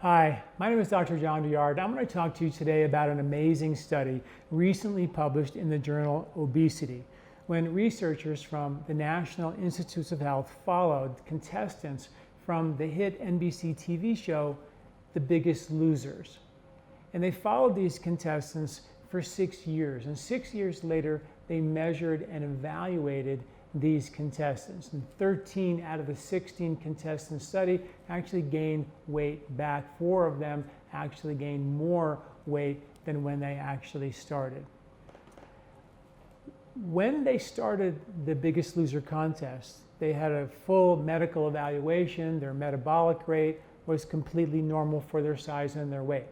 Hi, my name is Dr. John Douillard. I'm going to talk to you today about an amazing study recently published in the journal Obesity, when researchers from the National Institutes of Health followed contestants from the hit NBC TV show, The Biggest Losers. And they followed these contestants for 6 years. And 6 years later, they measured and evaluated these contestants. And 13 out of the 16 contestant study actually gained weight back. 4 of them actually gained more weight than when they actually started. When they started the Biggest Loser contest, they had a full medical evaluation. Their metabolic rate was completely normal for their size and their weight.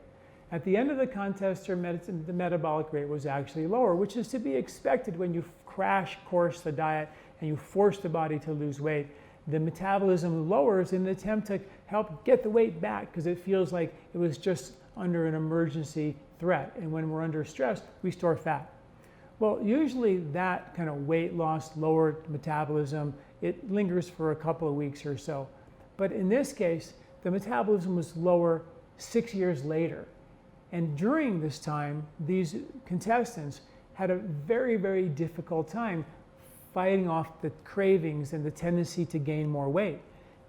At the end of the contest, the metabolic rate was actually lower, which is to be expected when you crash course the diet and you force the body to lose weight. The metabolism lowers in an attempt to help get the weight back because it feels like it was just under an emergency threat. And when we're under stress, we store fat. Well, usually that kind of weight loss, lowered metabolism, it lingers for a couple of weeks or so. But in this case, the metabolism was lower 6 years later. And during this time, these contestants had a very, very difficult time fighting off the cravings and the tendency to gain more weight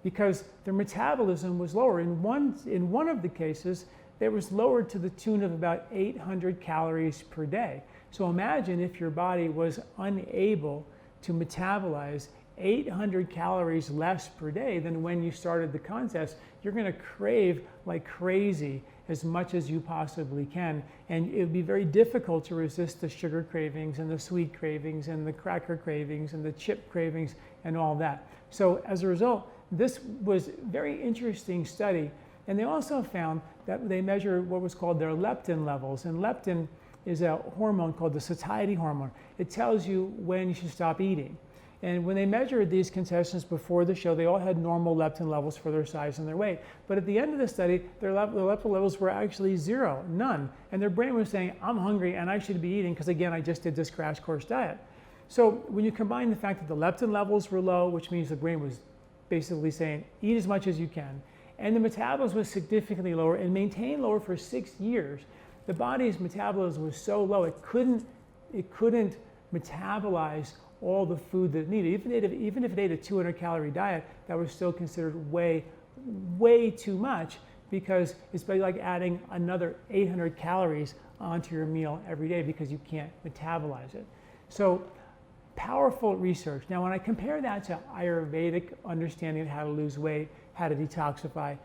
because their metabolism was lower. In one of the cases, it was lowered to the tune of about 800 calories per day. So imagine if your body was unable to metabolize 800 calories less per day than when you started the contest. You're going to crave like crazy as much as you possibly can. And it would be very difficult to resist the sugar cravings and the sweet cravings and the cracker cravings and the chip cravings and all that. So as a result, this was a very interesting study. And they also found that they measured what was called their leptin levels. And leptin is a hormone called the satiety hormone. It tells you when you should stop eating. And when they measured these contestants before the show, they all had normal leptin levels for their size and their weight. But at the end of the study, their leptin levels were actually zero, none. And their brain was saying, I'm hungry and I should be eating because, again, I just did this crash course diet. So when you combine the fact that the leptin levels were low, which means the brain was basically saying, eat as much as you can, and the metabolism was significantly lower and maintained lower for 6 years, the body's metabolism was so low it couldn't metabolize all the food that it needed. Even if it ate a 200-calorie diet, that was still considered way too much because it's like adding another 800 calories onto your meal every day because you can't metabolize it. So powerful research. Now, when I compare that to Ayurvedic understanding of how to lose weight, how to detoxify,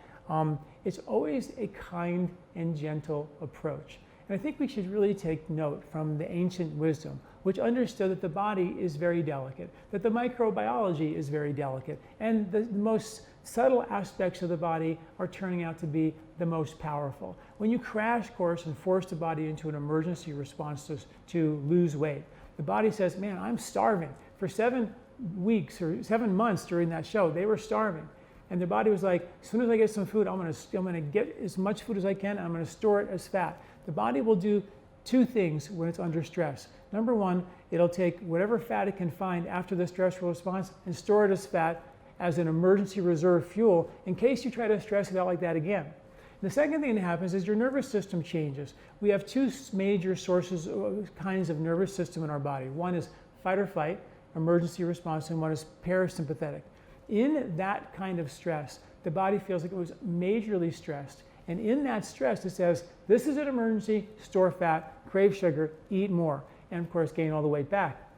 it's always a kind and gentle approach. And I think we should really take note from the ancient wisdom, which understood that the body is very delicate, that the microbiology is very delicate, and the most subtle aspects of the body are turning out to be the most powerful. When you crash course and force the body into an emergency response to lose weight, the body says, man, I'm starving. For 7 weeks or 7 months during that show, they were starving. And their body was like, as soon as I get some food, I'm gonna get as much food as I can, and I'm gonna store it as fat. The body will do 2 things when it's under stress. Number one, it'll take whatever fat it can find after the stressful response and store it as fat as an emergency reserve fuel in case you try to stress it out like that again. The second thing that happens is your nervous system changes. We have 2 major kinds of nervous system in our body. One is fight or flight, emergency response, and one is parasympathetic. In that kind of stress, the body feels like it was majorly stressed. And in that stress, it says, this is an emergency, store fat, crave sugar, eat more, and of course, gain all the weight back.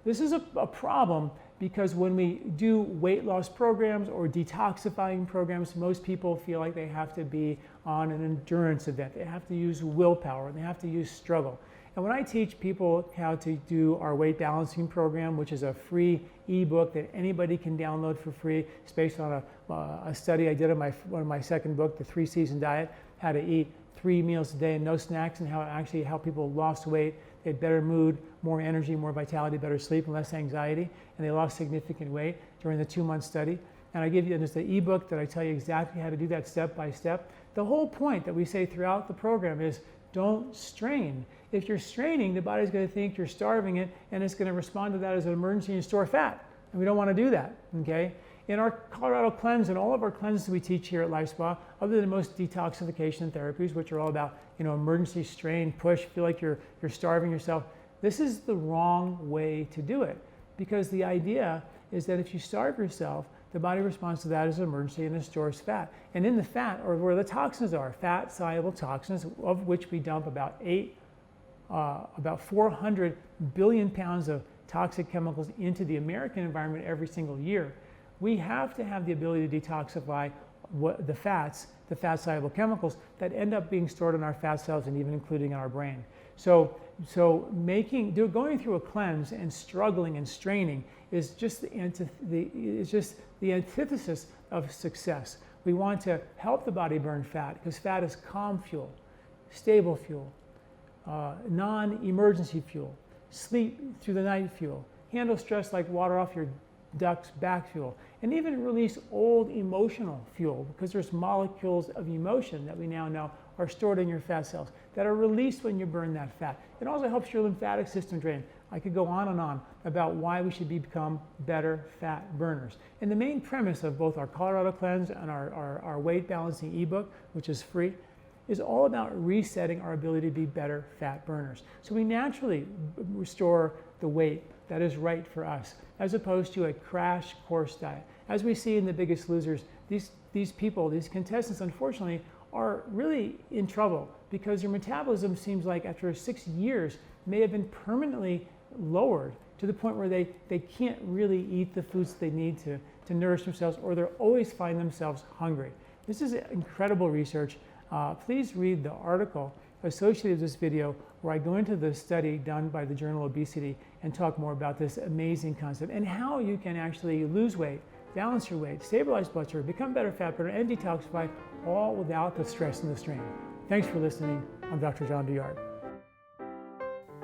This is a problem because when we do weight loss programs or detoxifying programs, most people feel like they have to be on an endurance event. They have to use willpower, and they have to use struggle. And when I teach people how to do our weight balancing program, which is a free ebook that anybody can download for free, it's based on a study I did on one of my second book, The 3-Season Diet, how to eat 3 meals a day and no snacks, and how it actually helped people lost weight, they had better mood, more energy, more vitality, better sleep, and less anxiety, and they lost significant weight during the 2-month study. And I give you just the ebook that I tell you exactly how to do that step by step. The whole point that we say throughout the program is don't strain. If you're straining, the body's going to think you're starving it, and it's going to respond to that as an emergency and store fat. And we don't want to do that, okay? In our Colorado cleanse and all of our cleanses we teach here at LifeSpa, other than most detoxification therapies, which are all about, emergency strain, push, feel like you're starving yourself, this is the wrong way to do it. Because the idea is that if you starve yourself, the body responds to that as an emergency and it stores fat. And in the fat, or where the toxins are, fat-soluble toxins, of which we dump about 400 billion pounds of toxic chemicals into the American environment every single year. We have to have the ability to detoxify the fats, the fat-soluble chemicals that end up being stored in our fat cells and even including in our brain. So going through a cleanse and struggling and straining is just the antithesis of success. We want to help the body burn fat because fat is calm fuel, stable fuel, non-emergency fuel, sleep through the night fuel, handle stress like water off your duck's back fuel, and even release old emotional fuel because there's molecules of emotion that we now know are stored in your fat cells that are released when you burn that fat. It also helps your lymphatic system drain. I could go on and on about why we should become better fat burners. And the main premise of both our Colorado Cleanse and our weight balancing ebook, which is free, is all about resetting our ability to be better fat burners. So we naturally restore the weight that is right for us, as opposed to a crash course diet. As we see in The Biggest Losers, these people, these contestants, unfortunately, are really in trouble because their metabolism seems like after 6 years may have been permanently lowered to the point where they can't really eat the foods they need to nourish themselves, or they'll always find themselves hungry. This is incredible research. Please read the article associated with this video where I go into the study done by the journal Obesity and talk more about this amazing concept and how you can actually lose weight, balance your weight, stabilize blood sugar, become better fat burner, and detoxify, all without the stress and the strain. Thanks for listening. I'm Dr. John Douillard.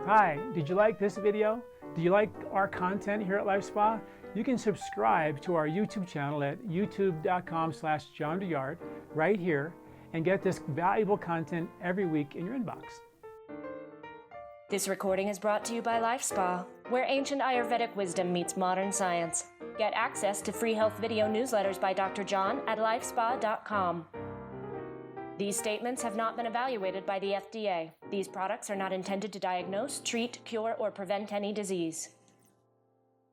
Hi, did you like this video? Do you like our content here at LifeSpa? You can subscribe to our YouTube channel at youtube.com/John Douillard right here and get this valuable content every week in your inbox. This recording is brought to you by LifeSpa, where ancient Ayurvedic wisdom meets modern science. Get access to free health video newsletters by Dr. John at lifespa.com. These statements have not been evaluated by the FDA. These products are not intended to diagnose, treat, cure, or prevent any disease.